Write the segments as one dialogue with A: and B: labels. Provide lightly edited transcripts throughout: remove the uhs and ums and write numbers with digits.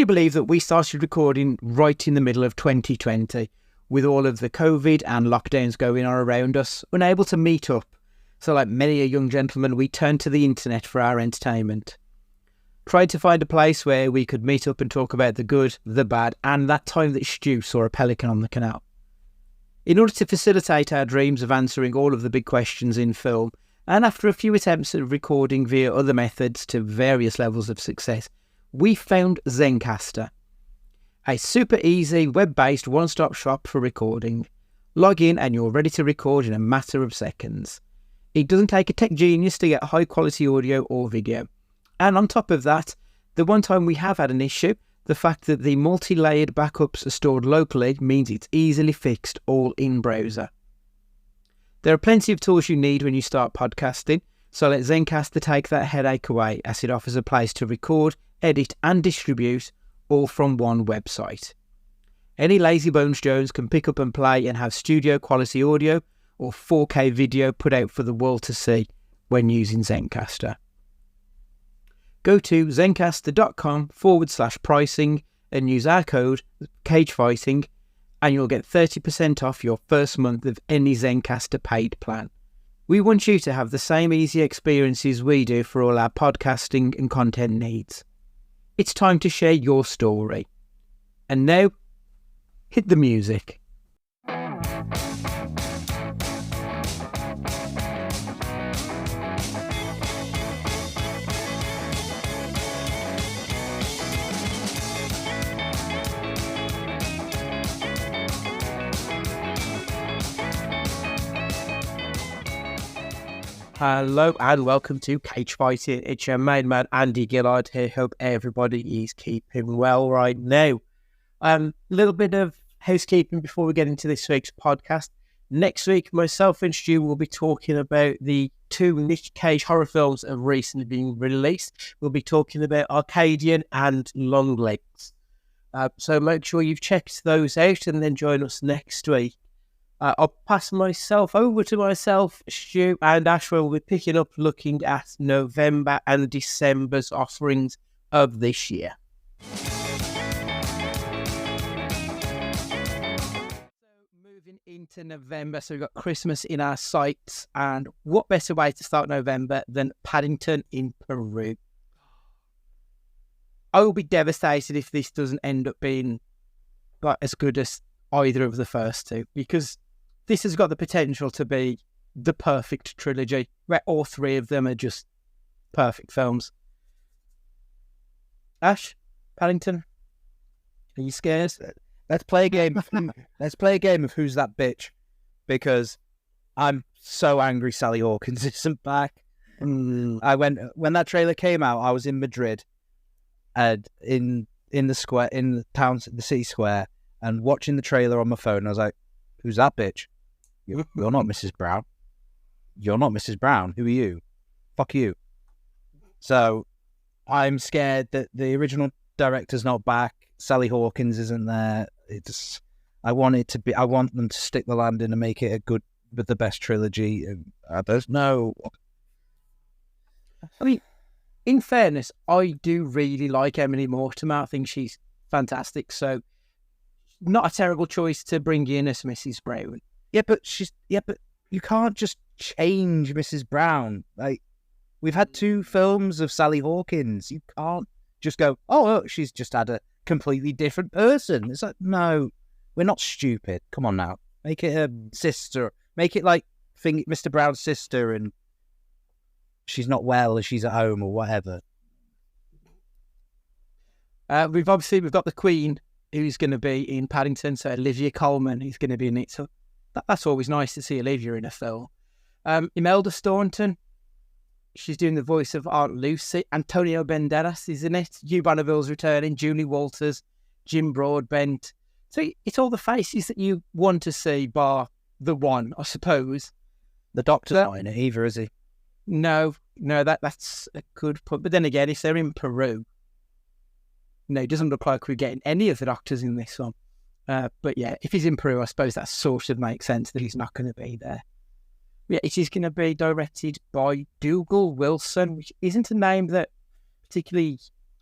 A: you believe that we started recording right in the middle of 2020 with all of the COVID and lockdowns going on around us, unable to meet up? So like many a young gentleman, we turned to the internet for our entertainment. Tried to find a place where we could meet up and talk about the good, the bad, and that time that Stu saw a pelican on the canal. In order to facilitate our dreams of answering all of the big questions in film, and after a few attempts at recording via other methods to various levels of success, we found Zencastr, a super easy web-based one-stop shop for recording. Log in and you're ready to record in a matter of seconds. It doesn't take a tech genius to get high quality audio or video. And on top of that, the one time we have had an issue, the fact that the multi-layered backups are stored locally means it's easily fixed all in browser. There are plenty of tools you need when you start podcasting, so let Zencastr take that headache away, as it offers a place to record, edit and distribute all from one website. Any lazy bones Jones can pick up and play and have studio quality audio or 4K video put out for the world to see when using Zencastr. Go to zencastr.com/pricing and use our code CAGEFIGHTING and you'll get 30% off your first month of any Zencastr paid plan. We want you to have the same easy experiences we do for all our podcasting and content needs. It's time to share your story. And now, hit the music. Hello and welcome to Cage Fighting. It's your main man Andy Gillard here. Hope everybody is keeping well right now. A little bit of housekeeping before we get into this week's podcast. Next week, myself and Stu will be talking about the two Nick Cage horror films that have recently been released. We'll be talking about Arcadian and Longlegs. So make sure you've checked those out and then join us next week. I'll pass myself over to myself, Stu, and Ash will be picking up looking at November and December's offerings of this year. So moving into November, so we've got Christmas in our sights, and what better way to start November than Paddington in Peru? I will be devastated if this doesn't end up being like as good as either of the first two, because this has got the potential to be the perfect trilogy, where all three of them are just perfect films. Ash, Paddington, are you scared?
B: Let's play a game. Let's play a game of Who's That Bitch, because I'm so angry Sally Hawkins isn't back. When that trailer came out, I was in Madrid, and in the square, in the town, the city square, and watching the trailer on my phone. I was like, "Who's that bitch? You're not Mrs. Brown. You're not Mrs. Brown. Who are you? Fuck you." So I'm scared that the original director's not back. Sally Hawkins isn't there. I want them to stick the landing and make it a good, but the best trilogy. I don't know.
A: I mean, in fairness, I do really like Emily Mortimer. I think she's fantastic. So not a terrible choice to bring in as Mrs. Brown.
B: But you can't just change Mrs. Brown. Like, we've had two films of Sally Hawkins. You can't just go, oh, she's just had a completely different person. It's like, no, we're not stupid. Come on now. Make it a sister. Make it like Mr. Brown's sister and she's not well or she's at home or whatever.
A: We've got the Queen, who's going to be in Paddington, so Olivia Colman is going to be in it. So that's always nice to see Olivia in a film. Imelda Staunton, she's doing the voice of Aunt Lucy. Antonio Banderas is in it. Hugh Bonneville's returning. Julie Walters, Jim Broadbent. So it's all the faces that you want to see, bar the one, I suppose.
B: The Doctor's not in it either, is he?
A: No, that's a good point. But then again, if they're in Peru, no, it doesn't look like we're getting any of the Doctors in this one. But yeah, if he's in Peru, I suppose that sort of makes sense that he's not going to be there. Yeah, it is going to be directed by Dougal Wilson, which isn't a name that particularly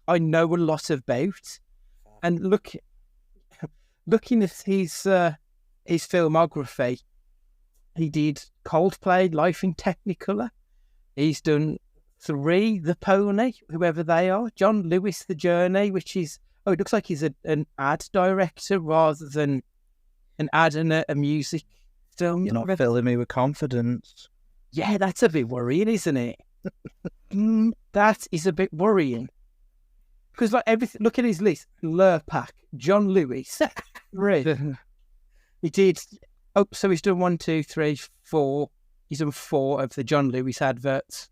A: I know a lot about. And looking at his filmography, he did Coldplay, Life in Technicolor. He's done 3, The Pony, whoever they are. John Lewis, The Journey, which is, it looks like he's an ad director rather than an ad and a music film.
B: You're not filling me with confidence.
A: Yeah, that's a bit worrying, isn't it? That is a bit worrying. Because like everything, look at his list: Lurpak, John Lewis, Red. He did. Oh, so he's done 1, 2, 3, 4. He's done 4 of the John Lewis adverts.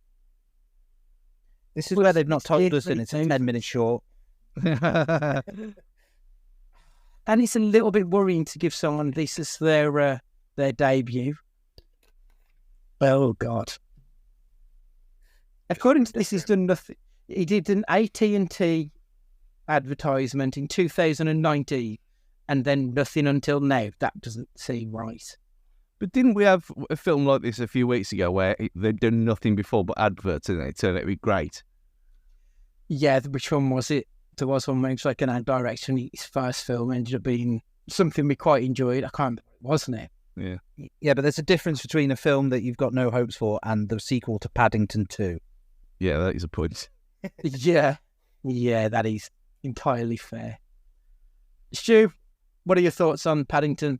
B: This is where they've not told us, and it's a 10-minute short.
A: And it's a little bit worrying to give someone this as their debut. Oh God! According to this, he's done nothing. He did an AT&T advertisement in 2019, and then nothing until now. That doesn't seem right.
C: But didn't we have a film like this a few weeks ago where they'd done nothing before but adverts and it turned out to be great?
A: Yeah, which one was it? There was one where it was like an ad direction. His first film ended up being something we quite enjoyed. I can't remember what it was, wasn't it?
C: Yeah.
B: Yeah, but there's a difference between a film that you've got no hopes for and the sequel to Paddington 2.
C: Yeah, that is a point.
A: Yeah, that is entirely fair. Stu, what are your thoughts on Paddington?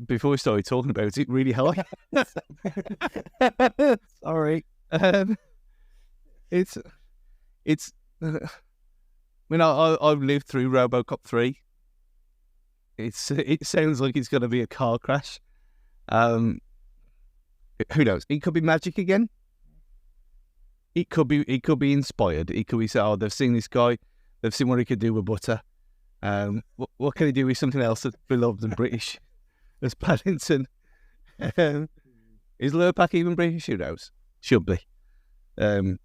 C: Before we started talking about it, really high.
B: Sorry.
C: It's. I've lived through RoboCop 3. It sounds like it's going to be a car crash. Who knows? It could be magic again. It could be inspired. It could be say, they've seen this guy, they've seen what he could do with butter. What can he do with something else that's beloved and British? As Paddington. Is Lurpak even British? Who knows? Should be. No,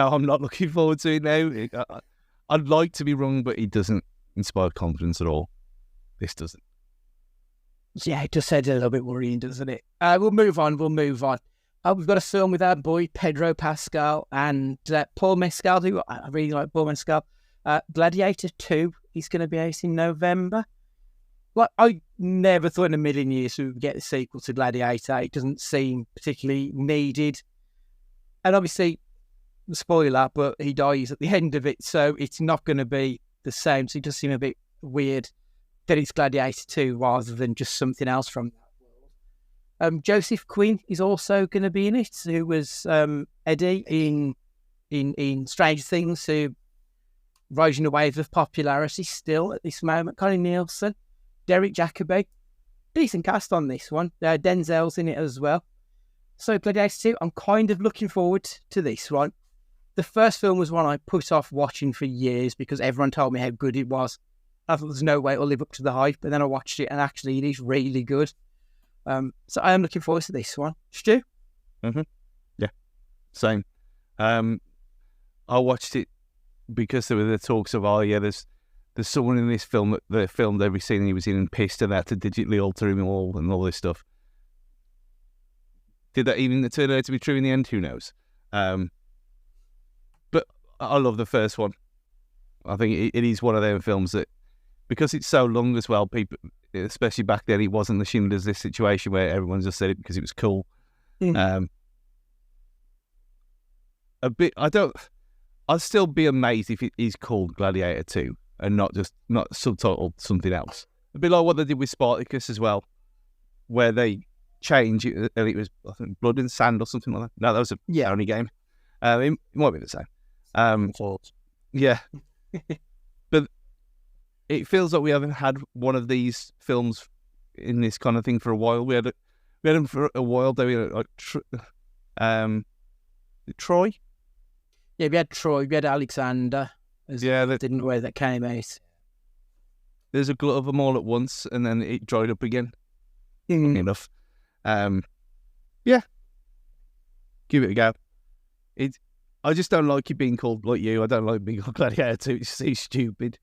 C: I'm not looking forward to it now. I'd like to be wrong, but it doesn't inspire confidence at all. This doesn't.
A: Yeah, it just sounds a little bit worrying, doesn't it? We'll move on. We've got a film with our boy Pedro Pascal and Paul Mescal, who I really like Paul Mescal. Gladiator 2 is going to be out in November. Like, I never thought in a million years we would get the sequel to Gladiator. It doesn't seem particularly needed. And obviously, spoiler, but he dies at the end of it, so it's not going to be the same. So it does seem a bit weird that it's Gladiator 2 rather than just something else from that world. Joseph Quinn is also going to be in it, who was Eddie in Stranger Things, who rising a wave of popularity still at this moment. Connie Nielsen, Derek Jacobi, decent cast on this one. Denzel's in it as well. So Gladiator 2, I'm kind of looking forward to this one. The first film was one I put off watching for years because everyone told me how good it was. I thought there's no way it'll live up to the hype, but then I watched it and actually it is really good. So I am looking forward to this one. Stu?
C: Mm-hmm. Yeah, same. I watched it because there were the talks of, there's someone in this film that filmed every scene he was in and pissed and had to digitally alter him all this stuff. Did that even turn out to be true in the end? Who knows? But I love the first one. I think it is one of them films that, because it's so long as well, people, especially back then, it wasn't the Schindler's List situation where everyone just said it because it was cool. Mm. I'd still be amazed if it is called Gladiator 2 and not subtitled something else. A bit like what they did with Spartacus as well, where they change it and it was, I think, Blood and Sand or something like that. No, that was a Sony game. It might be the same. Yeah. But it feels like we haven't had one of these films in this kind of thing for a while. We had them for a while. We had like Troy.
A: Yeah, we had Troy. We had Alexander. Didn't know where that came out.
C: There's a glut of them all at once, and then it dried up again. Enough. Yeah. Give it a go. I just don't like it being called like you. I don't like being called Gladiator 2. It's so stupid.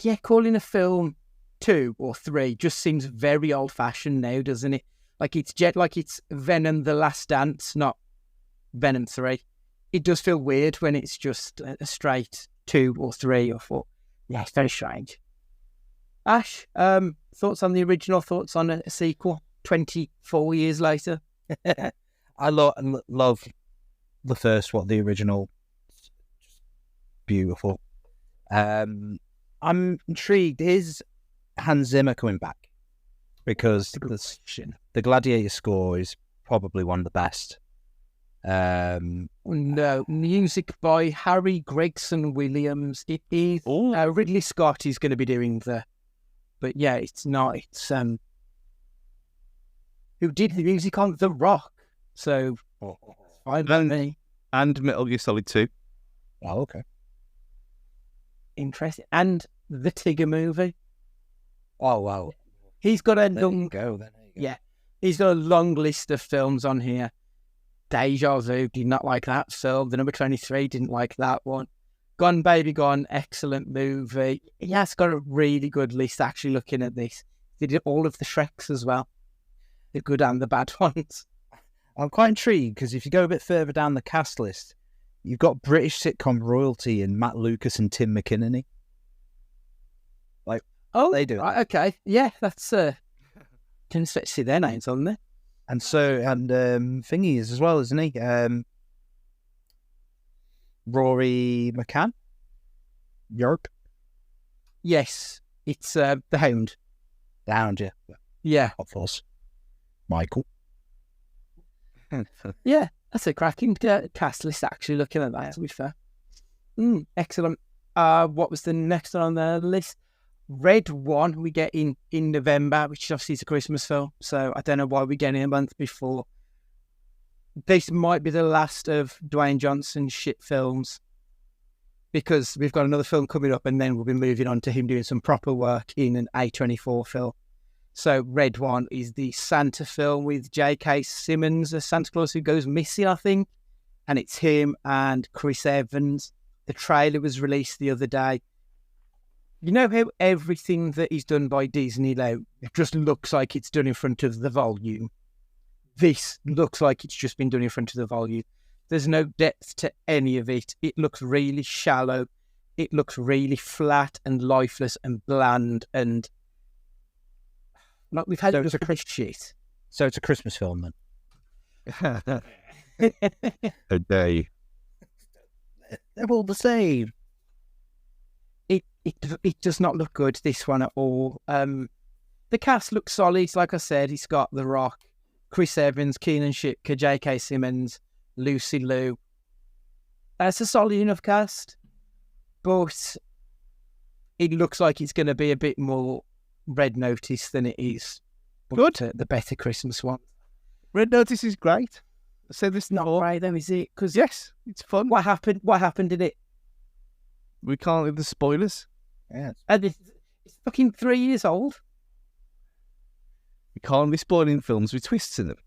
A: Yeah, calling a film 2 or 3 just seems very old-fashioned now, doesn't it? Like it's Venom: The Last Dance, not Venom 3. it does feel weird when it's just a straight 2 or 3 or 4. Yeah, it's very strange. Ash, thoughts on the original, thoughts on a sequel 24 years later?
B: I love the first one, the original. Beautiful. I'm intrigued. Is Hans Zimmer coming back? Because the Gladiator score is probably one of the best.
A: No, music by Harry Gregson Williams. It is Ridley Scott is going to be doing but yeah, it's not. It's who did the music on The Rock. So fine by me.
C: And Metal Gear Solid 2.
B: Oh, okay.
A: Interesting. And the Tigger movie.
B: Oh, wow.
A: He's got a
B: Yeah.
A: He's got a long list of films on here. Deja Vu, did not like that film. The Number 23, didn't like that one. Gone Baby Gone, excellent movie. He has got a really good list actually looking at this. He did all of the Shreks as well. The good and the bad ones.
B: I'm quite intrigued because if you go a bit further down the cast list, you've got British sitcom royalty in Matt Lucas and Tim McInerney. They do.
A: Right, okay. Yeah, that's can expect to see their names on there.
B: And Thingy is as well, isn't he? Rory McCann? York?
A: Yes, it's the Hound.
B: The Hound, yeah.
A: Yeah.
B: Hot Fuzz. Michael.
A: Yeah, that's a cracking cast list actually looking at that, to be fair. Excellent. What was the next one on the list? Red One we get in November, which obviously is a Christmas film, so I don't know why we get it a month before. This might be the last of Dwayne Johnson's shit films, because we've got another film coming up and then we'll be moving on to him doing some proper work in an A24 film. So Red One is the Santa film with J.K. Simmons, a Santa Claus who goes missing, I think, and it's him and Chris Evans. The trailer was released the other day. You know how everything that is done by Disney now, it just looks like it's done in front of the volume? This looks like it's just been done in front of the volume. There's no depth to any of it. It looks really shallow. It looks really flat and lifeless and bland, and like we've had
B: So
A: it
B: it's
A: with shit.
B: So it's a Christmas film then?
C: A day.
B: They're all the same.
A: It does not look good, this one at all. The cast looks solid. Like I said, it's got The Rock, Chris Evans, Keenan Shipka, J.K. Simmons, Lucy Liu. That's a solid enough cast, but it looks like it's going to be a bit more Red Notice than it is
C: Good.
A: The better Christmas one.
C: Red Notice is great. I said this
A: Not
C: before.
A: right though, is it? Because
C: Yes, it's fun.
A: what happened in it?
C: We can't leave the spoilers.
B: Yeah.
A: And it's fucking 3 years old.
C: We can't be spoiling films with twists in them.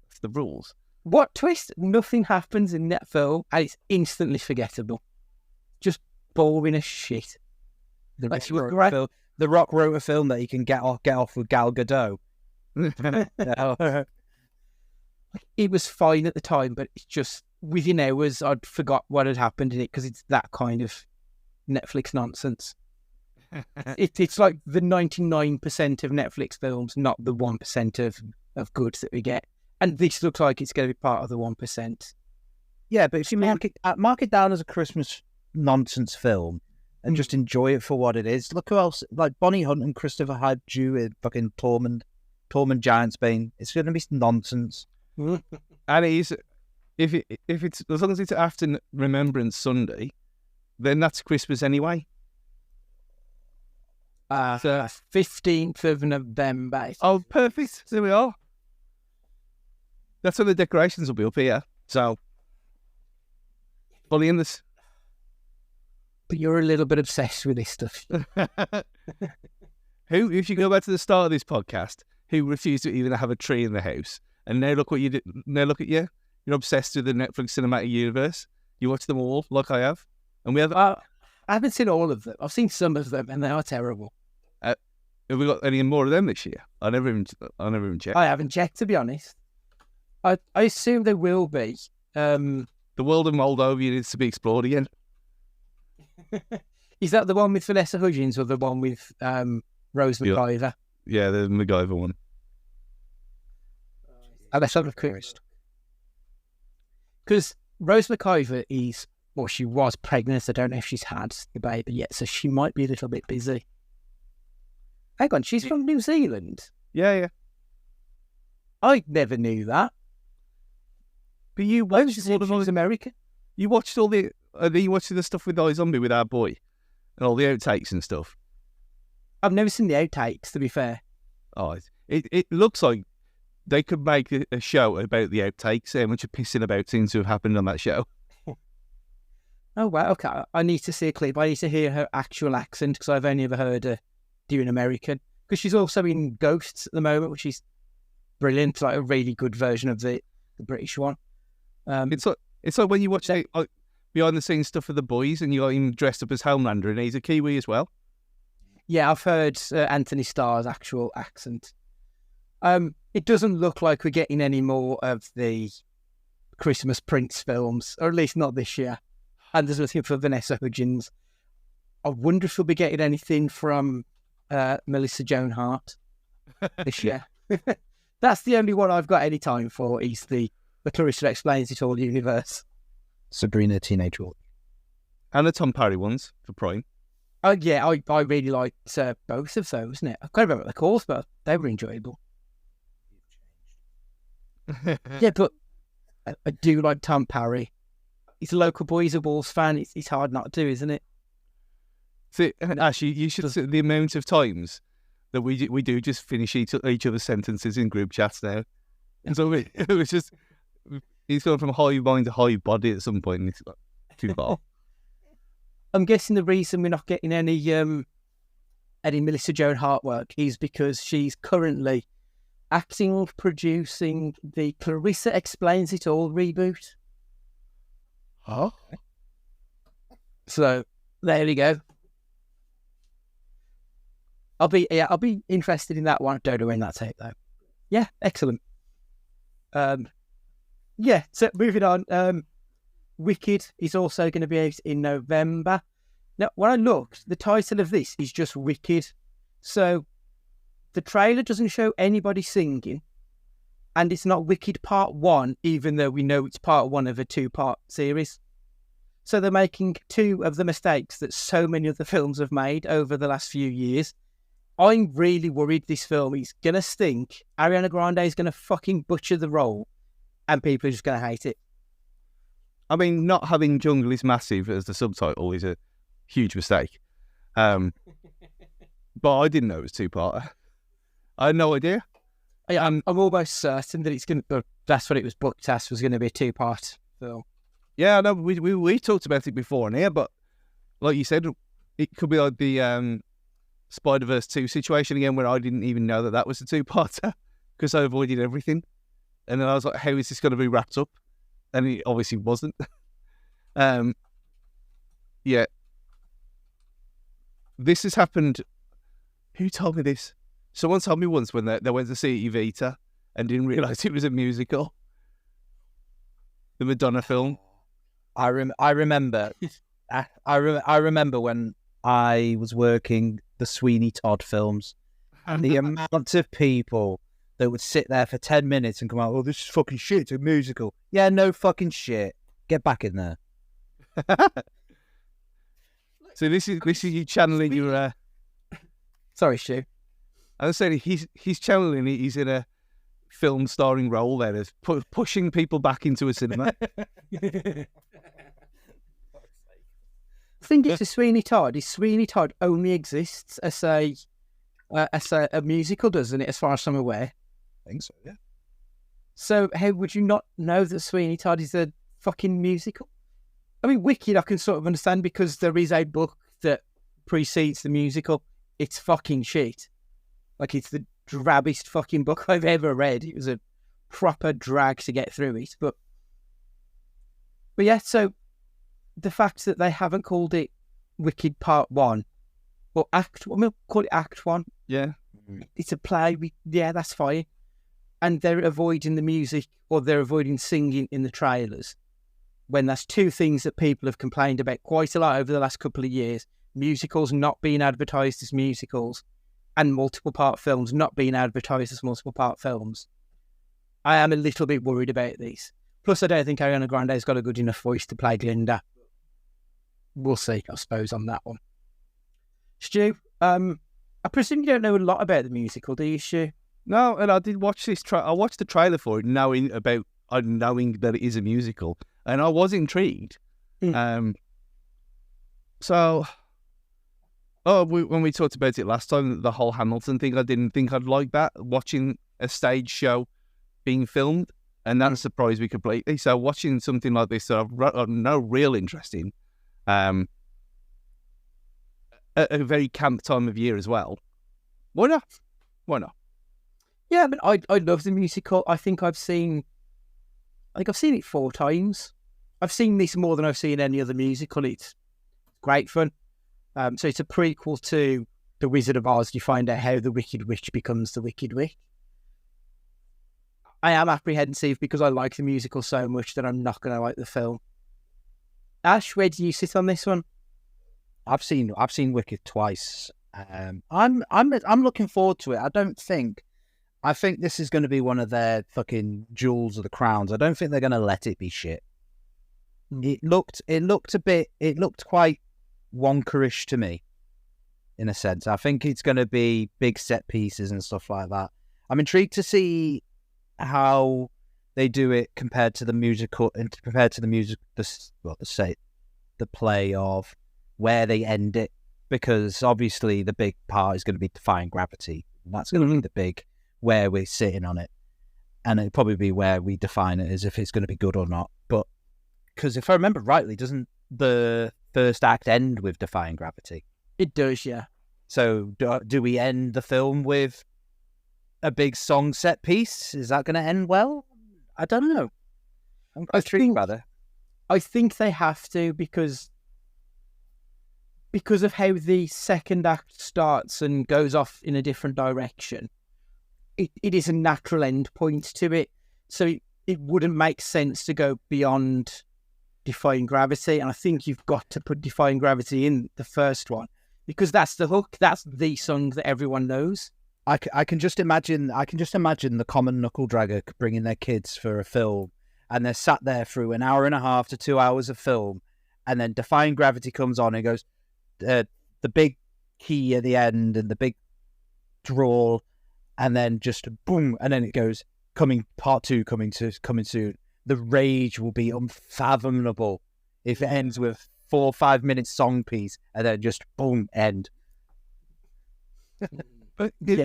C: That's the rules.
A: What twist? Nothing happens in that film, and it's instantly forgettable. Just boring as shit.
B: The Rock wrote a film that he can get off with Gal Gadot.
A: It was fine at the time, but it's just within hours I'd forgot what had happened in it because it's that kind of Netflix nonsense. It's like the 99% of Netflix films, not the 1% of goods that we get. And this looks like it's going to be part of the 1%.
B: Yeah, but if you mark it down as a Christmas nonsense film and just enjoy it for what it is. Look who else, like Bonnie Hunt and Christopher Hyde Jew in fucking Tormund Giantsbane. It's going to be nonsense.
C: And if it's as long as it's after Remembrance Sunday, then that's Christmas anyway.
A: 15th of November.
C: Oh, perfect. There we are. That's when the decorations will be up here. So, fully in this.
A: But you're a little bit obsessed with this stuff.
C: Who, if you go back to the start of this podcast, who refused to even have a tree in the house, and now look what you did. Now look at you. You're obsessed with the Netflix cinematic universe. You watch them all, like I have, and we have.
A: I haven't seen all of them. I've seen some of them, and they are terrible.
C: Have we got any more of them this year? I never even checked.
A: I haven't checked, to be honest. I assume there will be.
C: The world of Moldova needs to be explored again.
A: Is that the one with Vanessa Hudgens or the one with Rose McIver?
C: Yeah, the MacGyver one.
A: Let's have a quick. Because Rose McIver she was pregnant. I don't know if she's had the baby yet, so she might be a little bit busy. Hang on, she's from New Zealand?
C: Yeah.
A: I never knew that.
C: But you watched
A: all of those American?
C: You watched all the... you watched the stuff with iZombie with our boy and all the outtakes and stuff.
A: I've never seen the outtakes, to be fair.
C: Oh, it looks like they could make a show about the outtakes. How much of pissing about seems to have happened on that show.
A: Oh, wow, okay. I need to see a clip. I need to hear her actual accent because I've only ever heard her doing American. Because she's also in Ghosts at the moment, which is brilliant. Like a really good version of the British one.
C: It's like when you watch behind the scenes stuff for the boys and you got him dressed up as Homelander and he's a Kiwi as well.
A: Yeah, I've heard Anthony Starr's actual accent. It doesn't look like we're getting any more of the Christmas Prince films, or at least not this year. And there's nothing for Vanessa Hudgens. I wonder if we'll be getting anything from Melissa Joan Hart this year. That's the only one I've got any time for, is the Clarissa Explains It All universe.
B: Sabrina Teenage Witch.
C: And the Tom Parry ones for Prime.
A: Oh, yeah, I really liked both of those, isn't it? I can't remember what they're called, but they were enjoyable. Yeah, but I do like Tom Parry. He's a local boy, he's a Wolves fan. It's hard not to, isn't it?
C: See, actually, you should see the amount of times that we do just finish each other's sentences in group chats now. And so it was just, he's gone from hive mind to hive body at some point, and it's like too far.
A: I'm guessing the reason we're not getting any Melissa Joan Hart work is because she's currently acting, producing the Clarissa Explains It All reboot.
C: Huh?
A: So there you go. I'll be interested in that one. Don't know when that's out though. Yeah, excellent. Yeah, so moving on. Wicked is also going to be out in November. Now, when I looked, the title of this is just Wicked. So the trailer doesn't show anybody singing, and it's not Wicked Part 1, even though we know it's Part 1 of a 2-part series. So they're making 2 of the mistakes that so many other films have made over the last few years. I'm really worried this film is going to stink. Ariana Grande is going to fucking butcher the role, and people are just going to hate it.
C: I mean, not having Jungle is Massive as the subtitle is a huge mistake. But I didn't know it was 2-part. I had no idea.
A: I'm almost certain that it's going to. That's what it was booked as, was going to be a 2-part film.
C: Yeah, I know. We talked about it before in here, but like you said, it could be like the Spider-Verse 2 situation again, where I didn't even know that was a 2-parter because I avoided everything. And then I was like, how is this going to be wrapped up? And it obviously wasn't. Yeah. This has happened. Who told me this? Someone told me once when they went to see Evita and didn't realise it was a musical. The Madonna film.
B: I remember. I remember when I was working the Sweeney Todd films, and the amount of people that would sit there for 10 minutes and come out, oh, this is fucking shit, it's a musical. Yeah, no fucking shit. Get back in there.
C: So this is you channeling your...
A: Sorry, Stu.
C: I was saying he's channeling it. He's in a film starring role there, as pushing people back into a cinema.
A: The thing is, with Sweeney Todd, Sweeney Todd only exists as a musical, doesn't it, as far as I'm aware?
B: I think so, yeah.
A: So how would you not know that Sweeney Todd is a fucking musical? I mean, Wicked I can sort of understand because there is a book that precedes the musical. It's fucking shit. Like, it's the drabbest fucking book I've ever read. It was a proper drag to get through it. But yeah, so the fact that they haven't called it Wicked Part 1, or we'll call it Act 1.
C: Yeah.
A: It's a play. Yeah, that's fine. And they're avoiding the music, or they're avoiding singing in the trailers. when that's two things that people have complained about quite a lot over the last couple of years, musicals not being advertised as musicals and multiple part films not being advertised as multiple part films. I am a little bit worried about these. Plus, I don't think Ariana Grande's got a good enough voice to play Glinda. We'll see, I suppose, on that one. Stu, I presume you don't know a lot about the musical, do you, Stu?
C: No, and I did watch this. I watched the trailer for it, knowing that it is a musical, and I was intrigued. When we talked about it last time, the whole Hamilton thing, I didn't think I'd like that. Watching a stage show being filmed, and that surprised me completely. So watching something like this that I've no real interest in, at a very camp time of year as well. Why not? Why not?
A: Yeah, but I love the musical. I think I've seen it 4 times. I've seen this more than I've seen any other musical. It's great fun. So it's a prequel to The Wizard of Oz. You find out how the Wicked Witch becomes the Wicked Witch. I am apprehensive because I like the musical so much that I'm not going to like the film. Ash, where do you sit on this one?
B: I've seen Wicked twice. I'm looking forward to it. I think this is going to be one of their fucking jewels of the crowns. I don't think they're going to let it be shit. It looked quite wonkerish to me, in a sense. I think it's going to be big set pieces and stuff like that. I'm intrigued to see how they do it compared to the musical, and compared to the play of where they end it, because obviously the big part is going to be defying gravity. And that's going to be the big where we're sitting on it, and it'll probably be where we define it as if it's going to be good or not. But because if I remember rightly, doesn't the first act end with defying gravity?
A: It does, yeah.
B: So do we end the film with a big song set piece? Is that going to end well? I don't know. I'm quite intrigued by that.
A: I think they have to because of how the second act starts and goes off in a different direction. It is a natural end point to it. So it wouldn't make sense to go beyond Defying Gravity. And I think you've got to put Defying Gravity in the first one because that's the hook. That's the song that everyone knows.
B: I can just imagine the common knuckle dragger bringing their kids for a film, and they're sat there through an hour and a half to 2 hours of film, and then Defying Gravity comes on and goes, the big key at the end and the big drawl, and then just boom, and then it goes, part 2 coming soon. The rage will be unfathomable if it ends with 4 or 5 minute song piece and then just boom, end.
C: But it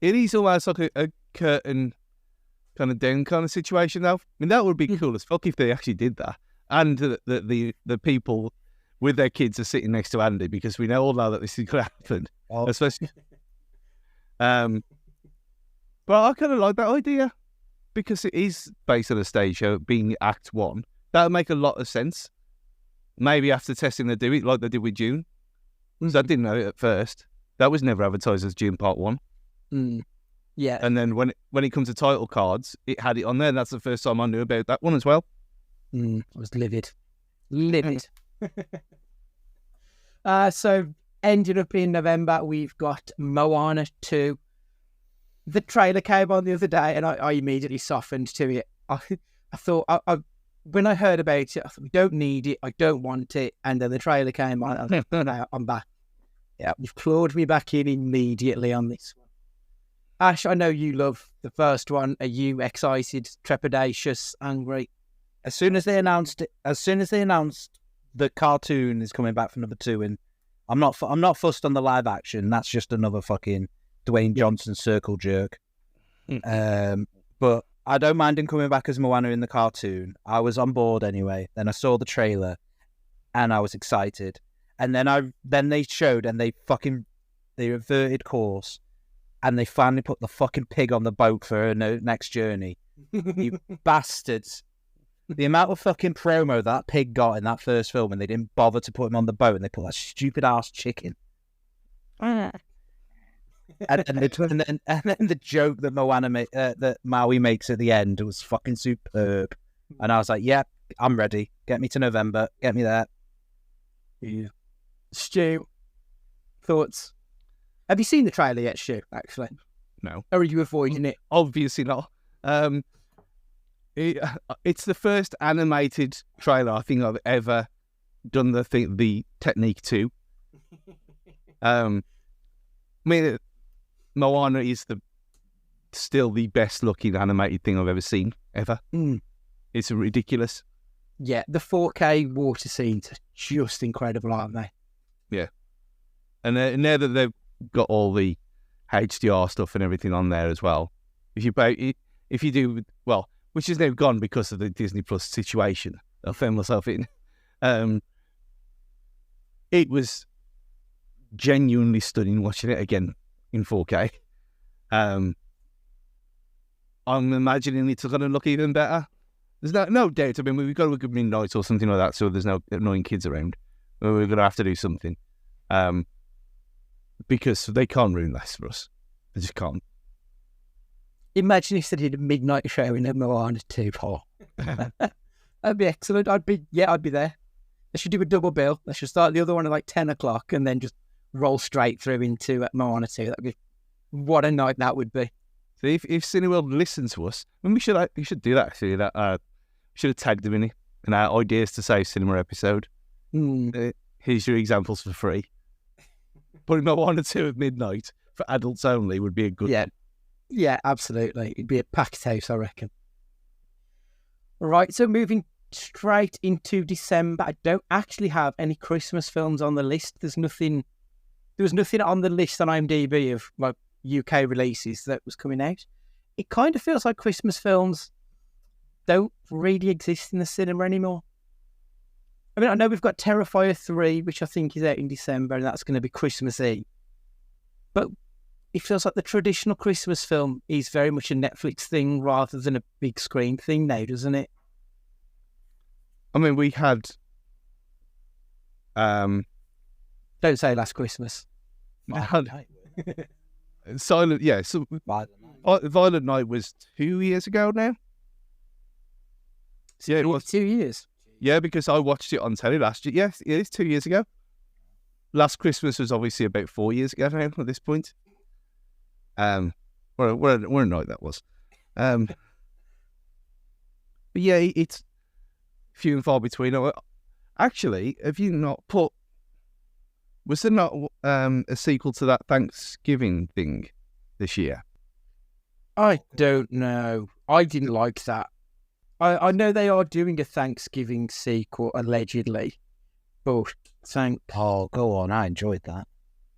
C: is almost like a curtain kind of down kind of situation, though. I mean, that would be cool as fuck if they actually did that, and the people with their kids are sitting next to Andy, because we all know that this is going to happen.
B: Oh.
C: Especially, but I kind of like that idea because it is based on a stage show, being Act 1. That would make a lot of sense. Maybe after testing, they do it like they did with June. Because I didn't know it at first. That was never advertised as June Part 1.
A: Yeah.
C: And then when it comes to title cards, it had it on there, and that's the first time I knew about that one as well.
A: I was livid. So ended up in November, we've got Moana 2. The trailer came on the other day, and I immediately softened to it. I thought, when I heard about it, I thought, we don't need it, I don't want it. And then the trailer came on, and I thought, no, I'm back. Yeah, you've clawed me back in immediately on this one. Ash, I know you love the first one. Are you excited, trepidatious, angry?
B: As soon as they announced the cartoon is coming back for number 2, and I'm not fussed on the live action. That's just another fucking Dwayne Johnson circle jerk. But I don't mind him coming back as Moana in the cartoon. I was on board anyway. Then I saw the trailer, and I was excited. And then they showed, and they reverted course, and they finally put the fucking pig on the boat for her next journey. You bastards. The amount of fucking promo that pig got in that first film, and they didn't bother to put him on the boat, and they put that stupid ass chicken. and then the joke that that Maui makes at the end was fucking superb. And I was like, yep, I'm ready. Get me to November. Get me there.
A: Yeah. Stu, thoughts? Have you seen the trailer yet, Stu, actually?
C: No.
A: Or are you avoiding it?
C: Obviously not. It's the first animated trailer I think I've ever done the technique to. I mean, Moana is still the best looking animated thing I've ever seen, ever. It's ridiculous.
A: Yeah, the 4K water scenes are just incredible, aren't they?
C: Yeah. And now that they've got all the HDR stuff and everything on there as well, if you do, well, which is now gone because of the Disney Plus situation I found myself in, it was genuinely stunning watching it again in 4K. I'm imagining it's going to look even better. There's no doubt. I mean, we've got to look at midnight or something like that, so there's no annoying kids around. We're going to have to do something. Because they can't ruin this for us. They just can't.
A: Imagine if they did a midnight show in a Moana 2. Oh. That'd be excellent. I'd be there. They should do a double bill. They should start the other one at like 10 o'clock and then just roll straight through into Moana 2. That'd be, what a night that would be.
C: So if Cineworld listens to us, I mean, we should do that actually. That should have tagged them in it. And our ideas to save cinema episode. Here's your examples for free. Putting Moana 2 at midnight for adults only would be a good one.
A: Yeah, absolutely. It'd be a packed house, I reckon. Right, so moving straight into December, I don't actually have any Christmas films on the list. There was nothing on the list on IMDb of like UK releases that was coming out. It kind of feels like Christmas films don't really exist in the cinema anymore. I mean, I know we've got Terrifier 3, which I think is out in December, and that's going to be Christmassy. But it feels like the traditional Christmas film is very much a Netflix thing rather than a big screen thing now, doesn't it?
C: I mean, we had...
A: Don't say Last Christmas.
C: Silent... Yeah, so Violent Night was 2 years ago now.
A: Yeah, it was 2 years.
C: Yeah, because I watched it on telly last year. Yes, it is 2 years ago. Last Christmas was obviously about 4 years ago now at this point. What a night that was. But yeah, it's few and far between. Actually, have you not put... Was there not a sequel to that Thanksgiving thing this year?
A: I don't know. I didn't like that. I know they are doing a Thanksgiving sequel, allegedly. But
B: Oh, go on. I enjoyed that.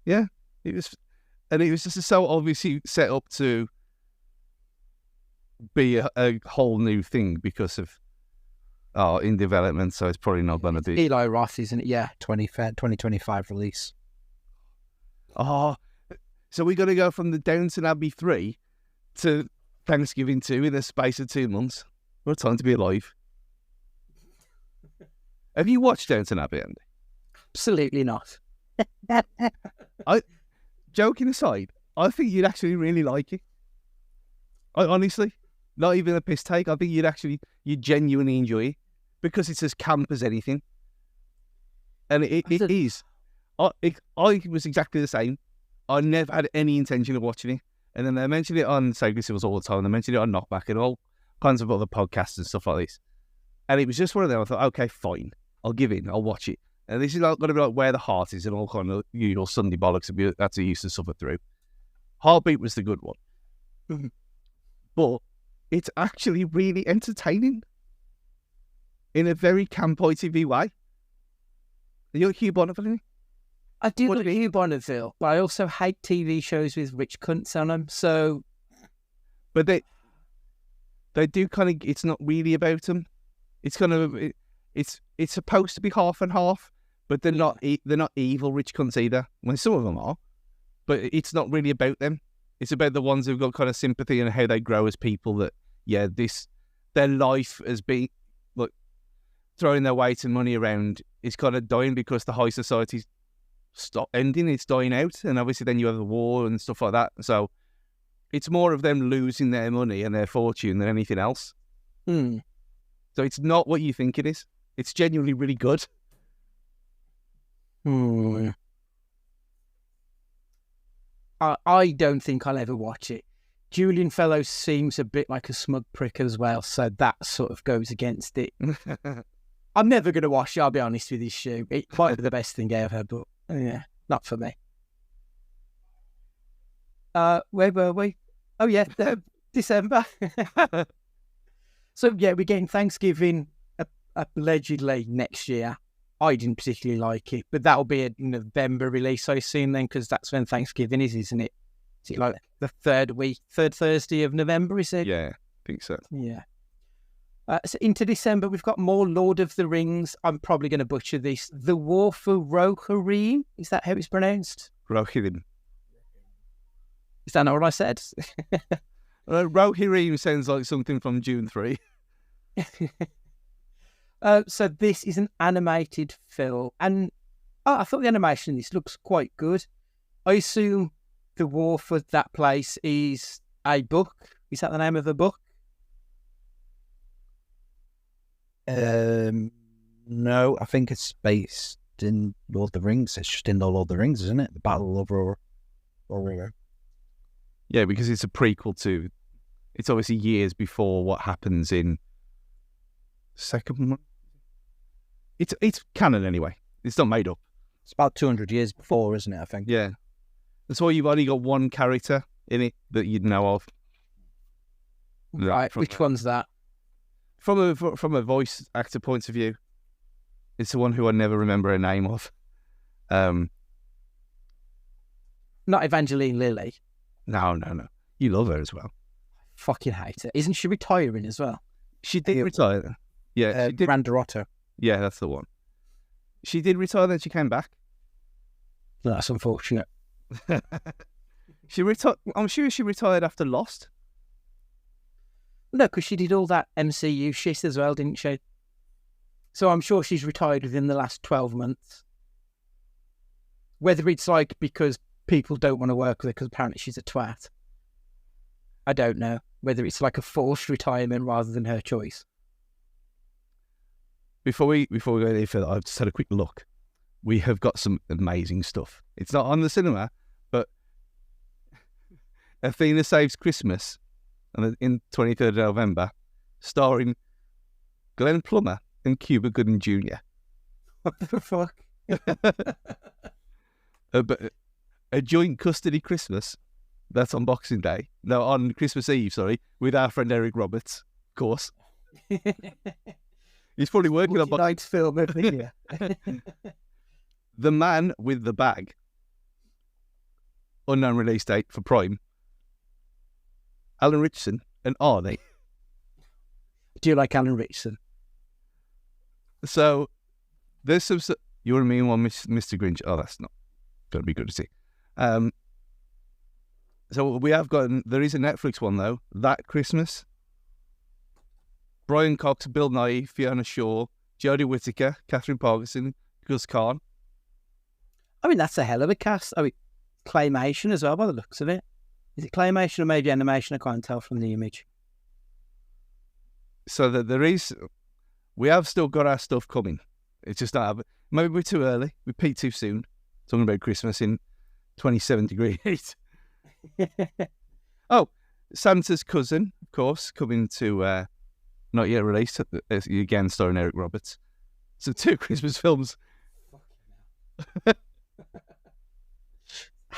C: Yeah. It was just so obviously set up to be a whole new thing because of in development, so it's probably not going to be.
A: Eli Roth, isn't it? Yeah.
B: 2025 release.
C: Oh, so we're going to go from the Downton Abbey 3 to Thanksgiving 2 in the space of 2 months. What a time to be alive. Have you watched Downton Abbey, Andy?
A: Absolutely not.
C: Joking aside, I think you'd actually really like it. Honestly, not even a piss take. I think you'd genuinely enjoy it because it's as camp as anything. And it is. I was exactly the same. I never had any intention of watching it. And then they mentioned it on Sacred Civils all the time. They mentioned it on Knockback and all kinds of other podcasts and stuff like this. And it was just one of them. I thought, okay, fine. I'll give in. I'll watch it. And this is going to be like Where the Heart Is and all kind of usual Sunday bollocks that's a used to suffer through. Heartbeat was the good one. But it's actually really entertaining in a very camp ITV way. Are you a Hugh Bonneville?
A: I do like Hugh Bonneville, but I also hate TV shows with rich cunts on them, so...
C: But they do kind of... It's not really about them. It's kind of... It's supposed to be half and half, but they're not evil rich cunts either. Well, some of them are, but it's not really about them. It's about the ones who've got kind of sympathy and how they grow as people that, yeah, their life has been, like, throwing their weight and money around is kind of dying because the high society's ending, it's dying out. And obviously then you have the war and stuff like that. So it's more of them losing their money and their fortune than anything else. So it's not what you think it is. It's genuinely really good.
A: I don't think I'll ever watch it. Julian Fellows seems a bit like a smug prick as well, so that sort of goes against it. I'm never going to watch it, I'll be honest with you, Stu. It might be the best thing ever, but yeah, not for me. Where were we? Oh yeah, December. So yeah, we're getting Thanksgiving allegedly next year. I didn't particularly like it, but that'll be a November release, I assume then, because that's when Thanksgiving is, isn't it? Is it like the third Thursday of November, is it?
C: Yeah, I think so.
A: Yeah. So into December, we've got more Lord of the Rings. I'm probably going to butcher this. The War for Rohirrim. Is that how it's pronounced?
C: Rohirrim.
A: Is that not what I said?
C: Rohirrim sounds like something from June 3.
A: So this is an animated film. And I thought the animation in this looks quite good. I assume The War for that place is a book. Is that the name of the book?
B: No, I think it's based in Lord of the Rings. It's just in the Lord of the Rings, isn't it? The Battle of Rohirrim.
C: Yeah, because it's a prequel to. It's obviously years before what happens in second one. It's canon anyway. It's not made up.
B: It's about 200 years before, isn't it? I think.
C: Yeah, that's why you've only got one character in it that you'd know of.
A: Right, which one's that?
C: From a voice actor point of view, it's the one who I never remember a name of.
A: Not Evangeline Lilly.
C: No. You love her as well.
A: Fucking hate her. Isn't she retiring as well?
C: She did retire. Yeah, she did.
B: Randorotto.
C: Yeah, that's the one. She did retire, then she came back.
A: That's unfortunate.
C: She retired. I'm sure she retired after Lost.
A: No, because she did all that MCU shit as well, didn't she? So I'm sure she's retired within the last 12 months. Whether it's like because people don't want to work with her because apparently she's a twat. I don't know. Whether it's like a forced retirement rather than her choice. Before we go any further, I've just had a quick look. We have got some amazing stuff. It's not on the cinema, but Athena Saves Christmas in 23rd of November, starring Glenn Plummer and Cuba Gooding Jr. What the fuck? A joint custody Christmas. That's on Boxing Day. No, on Christmas Eve, sorry, with our friend Eric Roberts, of course. He's probably working on Boxing Night's film of the year. The Man with the Bag. Unknown release date for Prime. Alan Richardson and Arnie. Do you like Alan Richardson? So, there's some... You and me and one Mr. Grinch. Oh, that's not going to be good to see. So we have got... There is a Netflix one, though. That Christmas. Brian Cox, Bill Nighy, Fiona Shaw, Jodie Whittaker, Catherine Parkinson, Gus Kahn. I mean, that's a hell of a cast. I mean, claymation as well, by the looks of it. Is it claymation or maybe animation? I can't tell from the image. So that there is... We have still got our stuff coming. It's just not... Maybe we're too early. We peaked too soon. Talking about Christmas in 27 degree heat. Oh, Santa's Cousin, of course, coming to... not yet released, again starring Eric Roberts. So 2 Christmas films.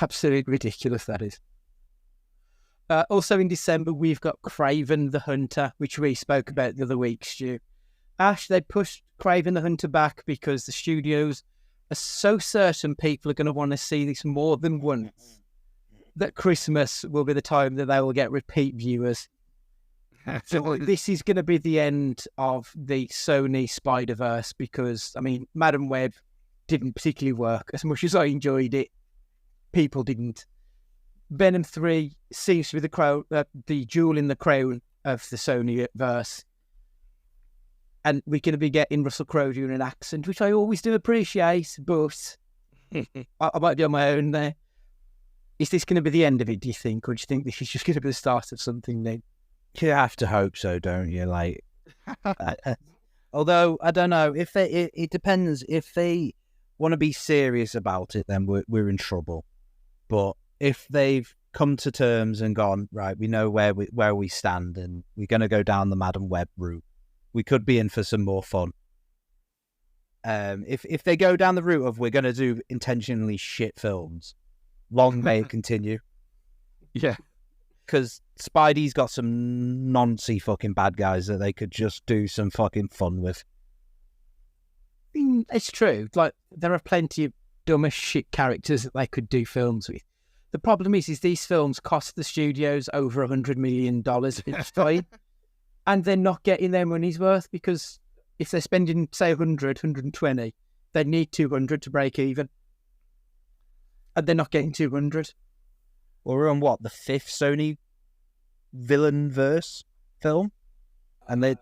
A: Absolutely ridiculous, that is. Also in December, we've got Craven the Hunter, which we spoke about the other week, Stu. Ash, they pushed Craven the Hunter back because the studios are so certain people are going to want to see this more than once that Christmas will be the time that they will get repeat viewers. So this is going to be the end of the Sony Spider-Verse because, I mean, Madam Web didn't particularly work. As much as I enjoyed it, people didn't. Venom 3 seems to be the jewel in the crown of the Sony-verse. And we're going to be getting Russell Crowe doing an accent, which I always do appreciate, but I might be on my own there. Is this going to be the end of it, do you think? Or do you think this is just going to be the start of something new?
B: You have to hope so, don't you? Like, Although I don't know if it depends. If they want to be serious about it, then we're in trouble. But if they've come to terms and gone, right, we know where we stand, and we're going to go down the Madam Web route, we could be in for some more fun. If they go down the route of we're going to do intentionally shit films, long may it continue.
C: Yeah.
B: Because Spidey's got some noncy fucking bad guys that they could just do some fucking fun with.
A: It's true. Like, there are plenty of dumb as shit characters that they could do films with. The problem is these films cost the studios over $100 million each time, and they're not getting their money's worth, because if they're spending, say, 120, they need 200 to break even. And they're not getting 200.
B: Well, we're on what, the 5th Sony villain verse film? And they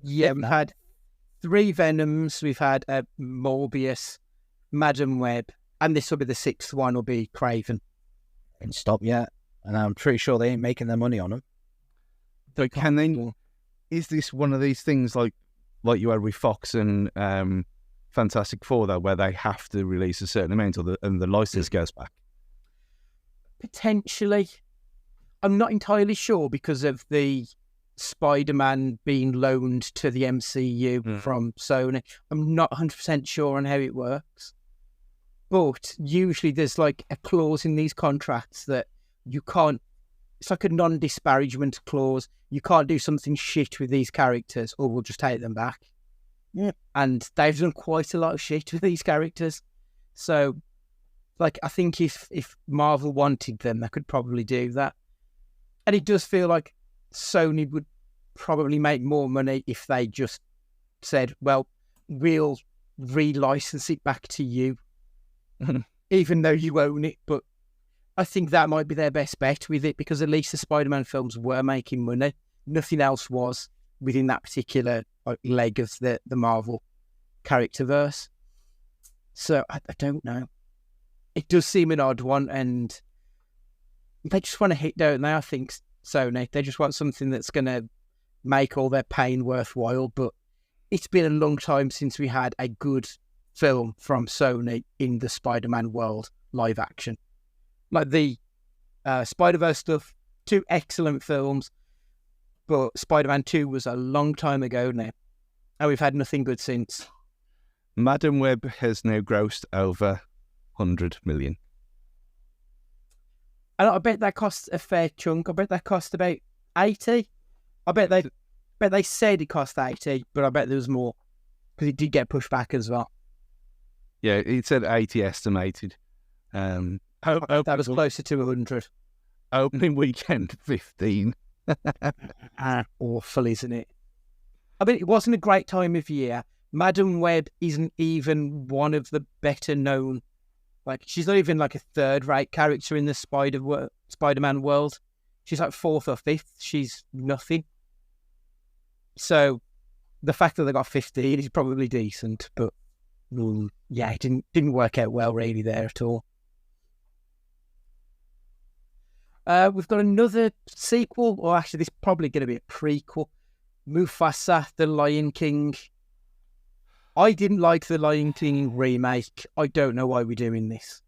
A: we've had 3 Venoms, we've had Morbius, Madam Web, and this will be the 6th one, will be Craven.
B: Ain't stopped yet, and I'm pretty sure they ain't making their money on them.
C: So can they? Is this one of these things like you had with Fox and Fantastic Four, though, where they have to release a certain amount, and the license goes back?
A: Potentially. I'm not entirely sure because of the Spider-Man being loaned to the MCU from Sony. I'm not 100% sure on how it works. But usually there's like a clause in these contracts that you can't, it's like a non-disparagement clause. You can't do something shit with these characters or we'll just take them back.
B: Yeah.
A: And they've done quite a lot of shit with these characters. So, like, I think if Marvel wanted them, they could probably do that. And it does feel like Sony would probably make more money if they just said, well, we'll re-license it back to you, even though you own it. But I think that might be their best bet with it, because at least the Spider-Man films were making money. Nothing else was within that particular leg of the Marvel characterverse. So I don't know. It does seem an odd one, and they just want to hit, don't they? I think Sony. They just want something that's going to make all their pain worthwhile. But it's been a long time since we had a good film from Sony in the Spider-Man world, live action. Like the Spider-Verse stuff, 2 excellent films, but Spider-Man 2 was a long time ago now, and we've had nothing good since.
C: Madam Web has now grossed over 100 million.
A: And I bet that cost a fair chunk. I bet that cost about 80. I bet they said it cost 80, but I bet there was more, because it did get pushed back as well.
C: Yeah, it said 80 estimated.
A: That was closer to 100.
C: Opening weekend 15.
A: Awful, isn't it? I mean, it wasn't a great time of year. Madam Web isn't even one of the better known. Like, she's not even like a third-rate character in the Spider-Man world. She's like 4th or 5th. She's nothing. So the fact that they got 15 is probably decent, but yeah, it didn't work out well really there at all. We've got another sequel, or actually this is probably going to be a prequel. Mufasa, The Lion King. I didn't like The Lion King remake. I don't know why we're doing this.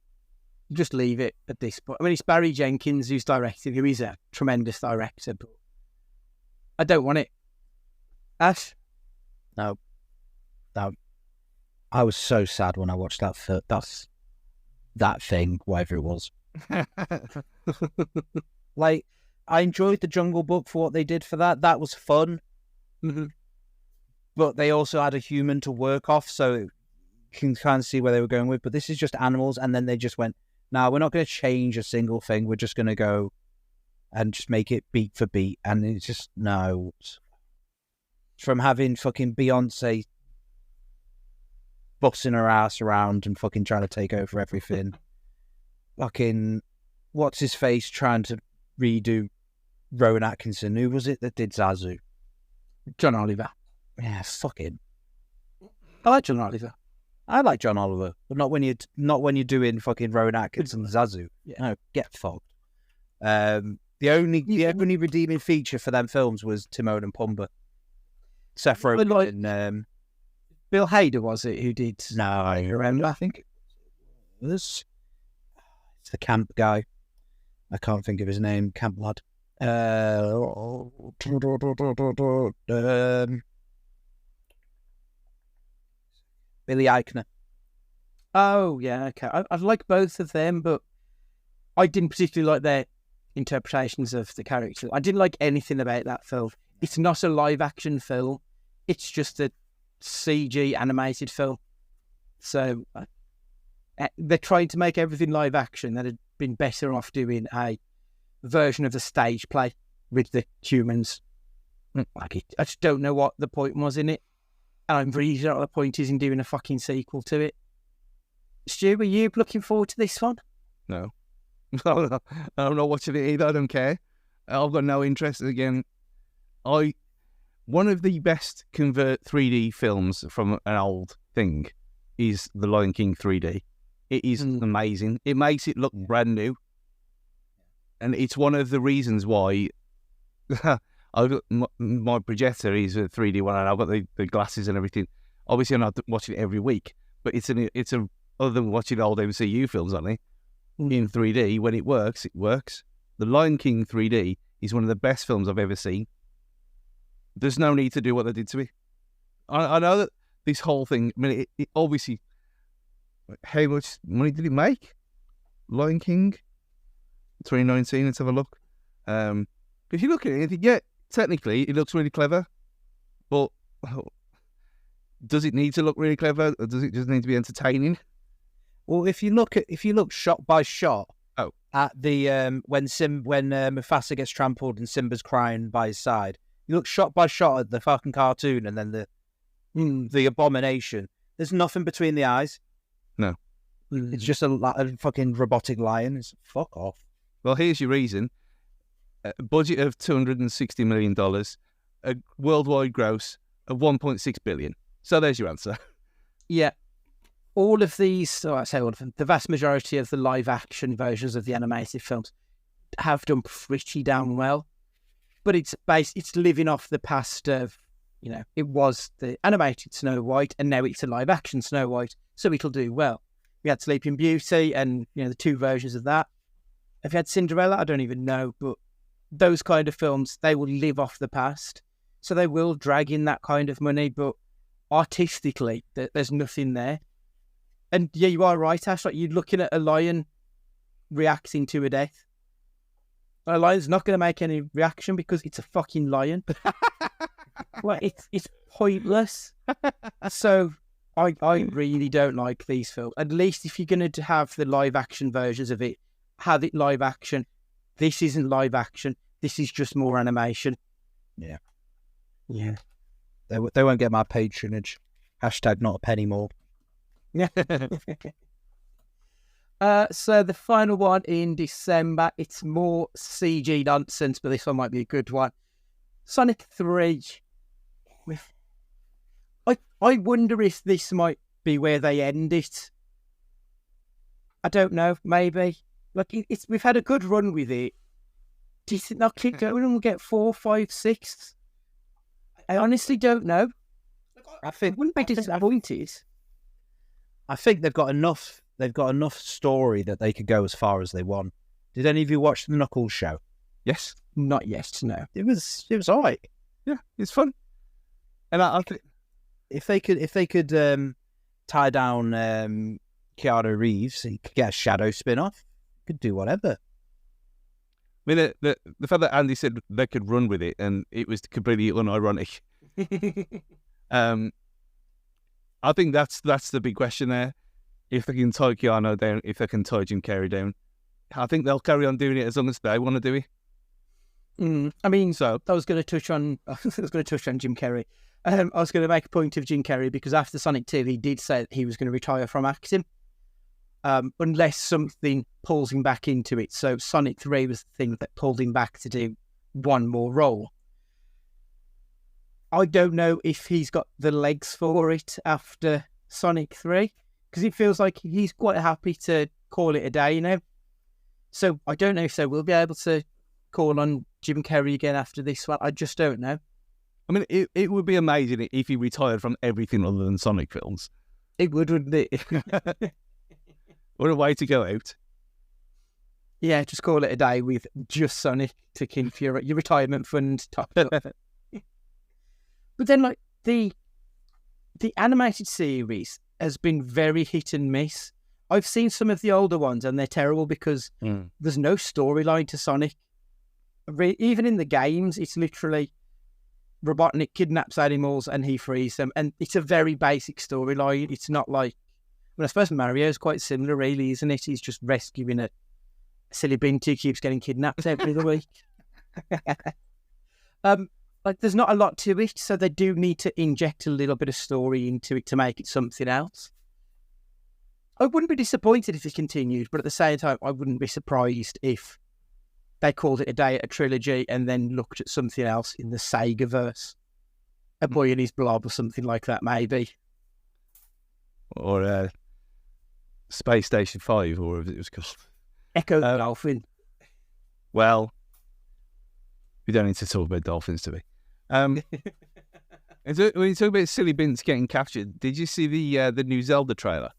A: Just leave it at this point. I mean, it's Barry Jenkins who's directing, who is a tremendous director, but I don't want it. Ash?
B: No. I was so sad when I watched that thing, whatever it was. Like, I enjoyed The Jungle Book for what they did for that. That was fun.
A: Mm-hmm.
B: But they also had a human to work off, so you can kind of see where they were going with. But this is just animals, and then they just went, no, we're not going to change a single thing. We're just going to go and just make it beat for beat. And it's just, no. From having fucking Beyonce bossing her ass around and fucking trying to take over everything. Fucking, what's his face trying to redo Rowan Atkinson? Who was it that did Zazu?
A: John Oliver.
B: Yeah, fuck him.
A: I like John Oliver.
B: I like John Oliver, but not when you're doing fucking Rowan Atkinson Zazu.
A: Yeah.
B: No, get fucked. The only redeeming feature for them films was Timon and Pumbaa. Seth Rogen
A: Bill Hader, was it, who did?
B: No, I remember. I think it was. It's the camp guy. I can't think of his name. Camp lad. Billy Eichner.
A: Oh, yeah, okay. I like both of them, but I didn't particularly like their interpretations of the characters. I didn't like anything about that film. It's not a live-action film. It's just a CG animated film. So they're trying to make everything live-action. That had been better off doing a version of the stage play with the humans. Like it, I just don't know what the point was in it. And I'm really don't know what the point is in doing a fucking sequel to it. Stu, are you looking forward to this one?
C: No. I'm not watching it either. I don't care. I've got no interest. Again, one of the best convert 3D films from an old thing is The Lion King 3D. It is amazing. It makes it look brand new. And it's one of the reasons why I've got my projector is a 3D one, and I've got the glasses and everything. Obviously, I'm not watching it every week, but it's a other than watching old MCU films, aren't they? In 3D, when it works, it works. The Lion King 3D is one of the best films I've ever seen. There's no need to do what they did to it. I know that this whole thing, I mean, it obviously, how much money did it make? Lion King 2019, let's have a look. If you look at it, you think, yeah, technically it looks really clever, but does it need to look really clever, or does it just need to be entertaining?
B: Well, if you look shot by shot at the when Mufasa gets trampled and Simba's crying by his side, you look shot by shot at the fucking cartoon and then the abomination. There's nothing between the eyes.
C: No,
B: it's just a fucking robotic lion. It's fuck off.
C: Well, here's your reason: a budget of $260 million, a worldwide gross of $1.6 billion. So there's your answer.
A: Yeah. All of these, I say all of them, the vast majority of the live-action versions of the animated films have done pretty damn well. But it's living off the past of, it was the animated Snow White, and now it's a live-action Snow White, so it'll do well. We had Sleeping Beauty, and the two versions of that. Have you had Cinderella? I don't even know, but those kind of films, they will live off the past, so they will drag in that kind of money. But artistically, there's nothing there. And yeah, you are right, Ash. Like, you're looking at a lion reacting to a death. A lion's not going to make any reaction because it's a fucking lion. Well, it's pointless. So I really don't like these films. At least if you're going to have the live action versions of it, have it live action. This isn't live action. This is just more animation.
B: Yeah.
A: Yeah.
B: They won't get my patronage. Hashtag not a penny more.
A: So the final one in December, it's more CG nonsense, but this one might be a good one. Sonic 3. I wonder if this might be where they end it. I don't know, maybe. Like, we've had a good run with it. Do you think they'll keep going and we'll get 4, 5, 6? I honestly don't know. I wouldn't be disappointed.
B: I think they've got enough story that they could go as far as they want. Did any of you watch the Knuckles show?
C: Yes.
A: Not yet, no.
B: It was all right.
C: Yeah, it's fun. And I think
B: if they could tie down Keanu Reeves, he could get a Shadow spin-off. Could do whatever.
C: I mean, the fact that Andy said they could run with it and it was completely unironic. I think that's the big question there. If they can tie Keanu down, if they can tie Jim Carrey down, I think they'll carry on doing it as long as they want to do it.
A: I mean, so I was going to touch on Jim Carrey. I was going to make a point of Jim Carrey because after Sonic 2, he did say that he was going to retire from acting, unless something pulls him back into it. So Sonic 3 was the thing that pulled him back to do one more role. I don't know if he's got the legs for it after Sonic 3, because it feels like he's quite happy to call it a day, So I don't know if they will be able to call on Jim Carrey again after this one. I just don't know.
C: I mean, it would be amazing if he retired from everything other than Sonic films.
A: It would, wouldn't it?
C: What a way to go out.
A: Yeah, just call it a day with just Sonic to keep your retirement fund topped up. But then, like, the animated series has been very hit and miss. I've seen some of the older ones and they're terrible because there's no storyline to Sonic. Even in the games, it's literally Robotnik kidnaps animals and he frees them. And it's a very basic storyline. It's not like... Well, I suppose Mario's quite similar, really, isn't it? He's just rescuing a silly binty who keeps getting kidnapped every other week. Like, there's not a lot to it, so they do need to inject a little bit of story into it to make it something else. I wouldn't be disappointed if it continued, but at the same time, I wouldn't be surprised if they called it a day at a trilogy and then looked at something else in the Sega-verse. A Boy and His Blob or something like that, maybe.
C: Or Space Station 5, or whatever it was called.
A: Echo the Dolphin.
C: Well, we don't need to talk about dolphins, do we? When you talk about silly bins getting captured, did you see the new Zelda trailer?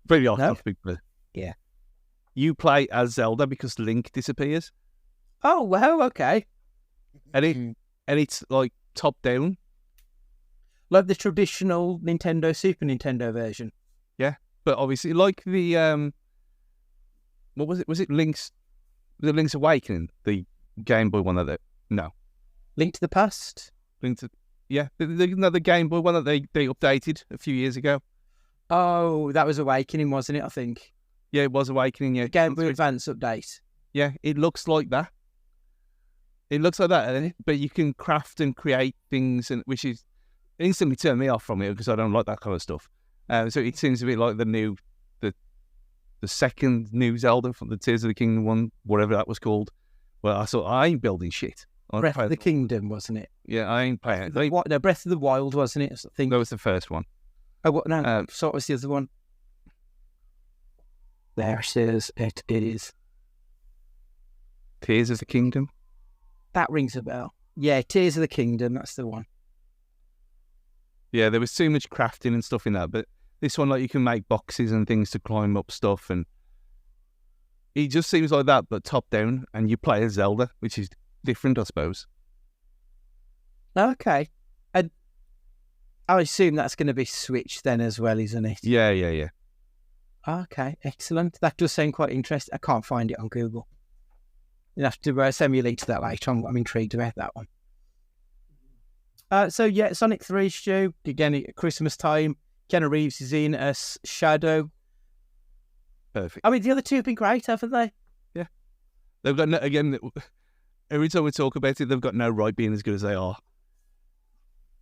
C: Very off topic, but
B: yeah.
C: You play as Zelda because Link disappears.
A: Oh, wow, okay.
C: And it's like top down.
A: Like the traditional Nintendo, Super Nintendo version.
C: Yeah, but obviously like the what was it? Was it Link's Awakening? The Game Boy one no.
A: Link to the Past?
C: The Game Boy one that they updated a few years ago.
A: Oh, that was Awakening, wasn't it, I think?
C: Yeah, it was Awakening, yeah.
A: Game Boy Advance update.
C: Yeah, it looks like that. But you can craft and create things, which is instantly turned me off from it because I don't like that kind of stuff. So it seems a bit like the second new Zelda from the Tears of the Kingdom one, whatever that was called. Well, I thought, I ain't building shit.
A: Breath of the Kingdom, wasn't it?
C: Yeah, I ain't playing it.
A: No, Breath of the Wild, wasn't it? I think
C: that was the first one.
A: Oh, what? No, so what was the other one? There it is. It is.
C: Tears of the Kingdom?
A: That rings a bell. Yeah, Tears of the Kingdom, that's the one.
C: Yeah, there was too much crafting and stuff in that, but this one, like, you can make boxes and things to climb up stuff, and it just seems like that, but top down, and you play as Zelda, which is different, I suppose.
A: Okay. And I assume that's going to be Switch then as well, isn't it?
C: Yeah.
A: Okay, excellent. That does sound quite interesting. I can't find it on Google. You'll have to send me a link to that later on. I'm intrigued about that one. So yeah, Sonic 3, Stu, again at Christmas time. Keanu Reeves is in as Shadow.
C: Perfect.
A: I mean, the other two have been great, haven't they?
C: Yeah. They've got, again, every time we talk about it, they've got no right being as good as they are.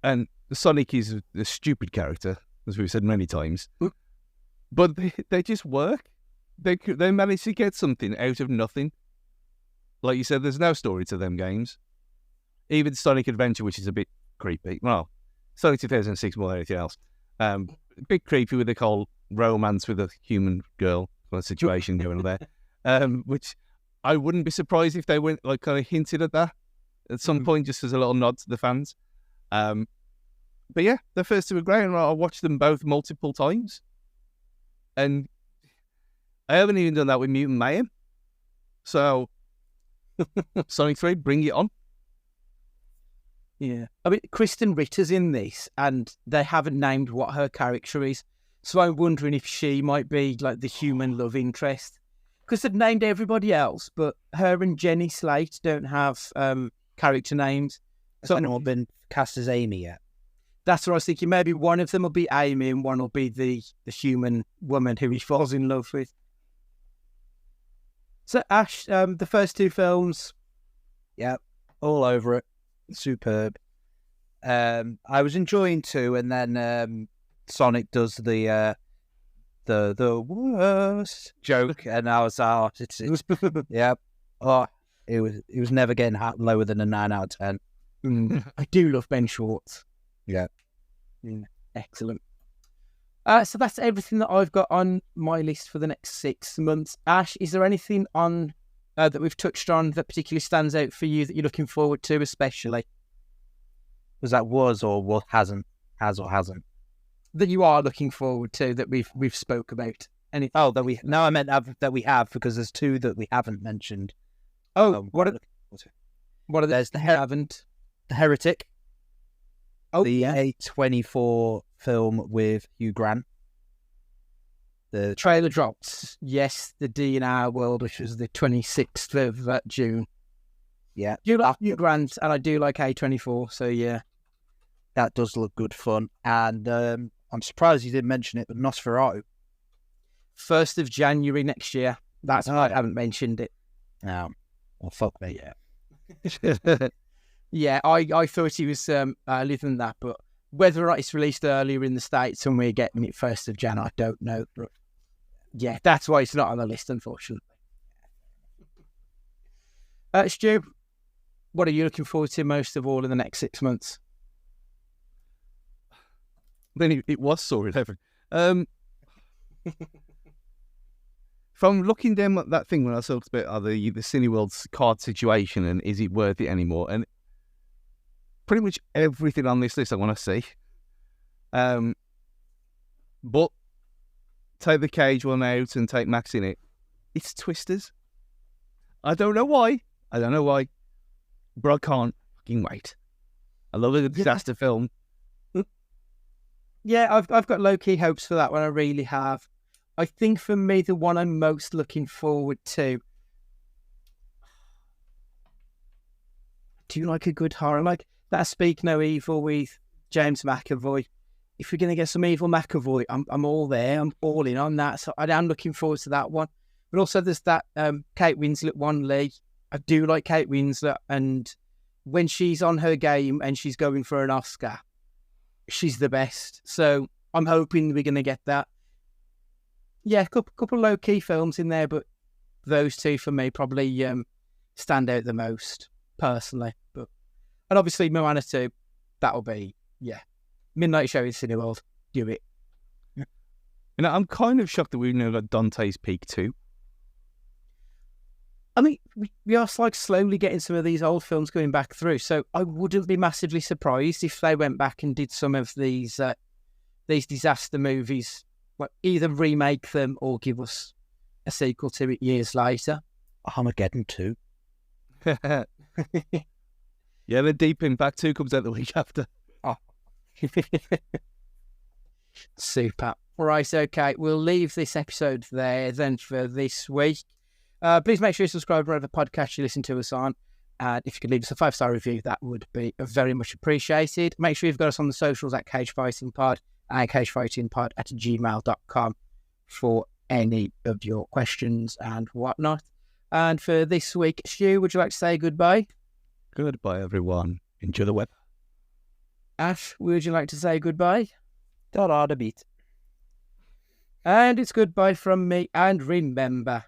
C: And Sonic is a stupid character, as we've said many times. But they just work. They manage to get something out of nothing. Like you said, there's no story to them games. Even Sonic Adventure, which is a bit creepy. Well, Sonic 2006 more than anything else. A bit creepy with the whole romance with a human girl kind of situation going on there. Which I wouldn't be surprised if they went, like, kind of hinted at that at some point, just as a little nod to the fans. But yeah, the first two were great, and I watched them both multiple times. And I haven't even done that with Mutant Mayhem. So, Sonic 3, bring it on.
A: Yeah. I mean, Kristen Ritter's in this, and they haven't named what her character is. So I'm wondering if she might be, like, the human love interest. Because they've named everybody else, but her and Jenny Slate don't have character names.
B: So I've not been cast as Amy yet.
A: That's what I was thinking. Maybe one of them will be Amy and one will be the human woman who he falls in love with. So, Ash, the first two films.
B: Yeah, all over it. Superb. I was enjoying 2, and then Sonic does the worst joke, and I was yeah. Oh, it was never getting lower than a 9 out of 10.
A: I do love Ben Schwartz.
B: Yeah.
A: Excellent. So that's everything that I've got on my list for the next 6 months. Ash, is there anything on that we've touched on that particularly stands out for you that you're looking forward to, especially?
B: Was that was or what hasn't? Has or hasn't?
A: That you are looking forward to that we've spoke about. Anything?
B: Oh, that we. No, I meant that we have, because there's two that we haven't mentioned.
A: What are they?
B: There's the
A: Haven't.
B: The Heretic.
A: Oh,
B: the
A: yeah.
B: A24 film with Hugh Grant. The
A: Trailer dropped. Yes, the D in Our World, which was the 26th of June.
B: Yeah.
A: You like Hugh Grant, and I do like A24, so yeah.
B: That does look good fun. And I'm surprised you didn't mention it, but Nosferatu.
A: 1st of January next year. That's why I haven't mentioned it.
B: Oh, well, fuck me.
A: Yeah. Yeah, I thought he was earlier than that, but whether or not it's released earlier in the States and we're getting it 1st of Jan, I don't know. But yeah, that's why it's not on the list, unfortunately. Stu, what are you looking forward to most of all in the next 6 months?
C: Then it was Saw 11. If I'm looking down at that thing when I talked about the Cineworld's card situation and is it worth it anymore, and pretty much everything on this list I want to see. But take the Cage one out and take Max in it. It's Twisters. I don't know why, but I can't fucking wait. I love a disaster film.
A: Yeah, I've got low-key hopes for that one. I really have. I think for me, the one I'm most looking forward to. Do you like a good horror? Like that Speak No Evil with James McAvoy. If we're going to get some evil McAvoy, I'm all there. I'm all in on that. So I am looking forward to that one. But also there's that Kate Winslet one, Lee. I do like Kate Winslet. And when she's on her game and she's going for an Oscar, she's the best. So I'm hoping we're going to get that. Yeah, a couple low-key films in there, but those two for me probably stand out the most, personally. And obviously Moana 2, that'll be, midnight show in Cineworld. Do it.
C: You know, I'm kind of shocked that we've now got Dante's Peak 2.
A: I mean, we are like slowly getting some of these old films going back through, so I wouldn't be massively surprised if they went back and did some of these disaster movies, like either remake them or give us a sequel to it years later.
B: Armageddon 2.
C: Yeah, the Deep Impact 2 comes out the week after.
A: Oh. Super. Right, okay. We'll leave this episode there then for this week. Please make sure you subscribe wherever podcast you listen to us on. And if you could leave us a 5-star review, that would be very much appreciated. Make sure you've got us on the socials at CageFightingPod and CageFightingPod@gmail.com for any of your questions and whatnot. And for this week, Stu, would you like to say goodbye?
C: Goodbye, everyone. Enjoy the weather.
A: Ash, would you like to say goodbye?
B: Ta-da, the beat.
A: And it's goodbye from me. And remember,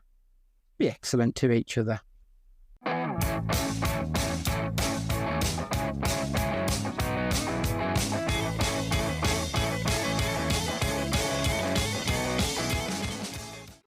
A: be excellent to each other.